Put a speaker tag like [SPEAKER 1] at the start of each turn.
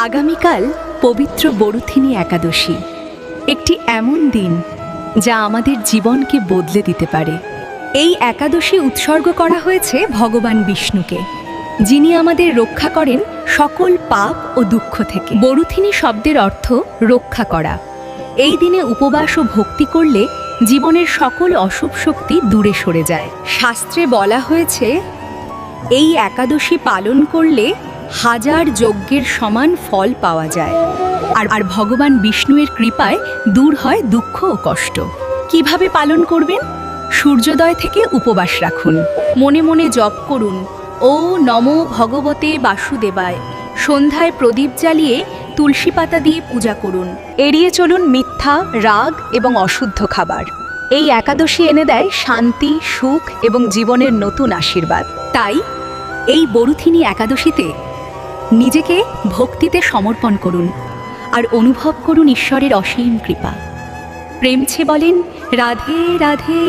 [SPEAKER 1] আগামীকাল পবিত্র বরুথিনী একাদশী, একটি এমন দিন যা আমাদের জীবনকে বদলে দিতে পারে। এই একাদশী উৎসর্গ করা হয়েছে ভগবান বিষ্ণুকে, যিনি আমাদের রক্ষা করেন সকল পাপ ও দুঃখ থেকে। বরুথিনী শব্দের অর্থ রক্ষা করা। এই দিনে উপবাস ও ভক্তি করলে জীবনের সকল অশুভ শক্তি দূরে সরে যায়। শাস্ত্রে বলা হয়েছে, এই একাদশী পালন করলে 1000 যজ্ঞের সমান ফল পাওয়া যায়, আর ভগবান বিষ্ণুর কৃপায় দূর হয় দুঃখ ও কষ্ট। কিভাবে পালন করবেন? সূর্যোদয় থেকে উপবাস রাখুন, মনে মনে জপ করুন, ও নমো ভগবতে বাসুদেবায়। সন্ধ্যায় প্রদীপ জ্বালিয়ে তুলসী পাতা দিয়ে পূজা করুন। এড়িয়ে চলুন মিথ্যা, রাগ এবং অশুদ্ধ খাবার। এই একাদশী এনে দেয় শান্তি, সুখ এবং জীবনের নতুন আশীর্বাদ। তাই এই বরুথিনী একাদশীতে নিজেকে ভক্তিতে সমর্পণ করুন আর অনুভব করুন ঈশ্বরের অসীম কৃপা। প্রেমছে বলেন রাধে রাধে।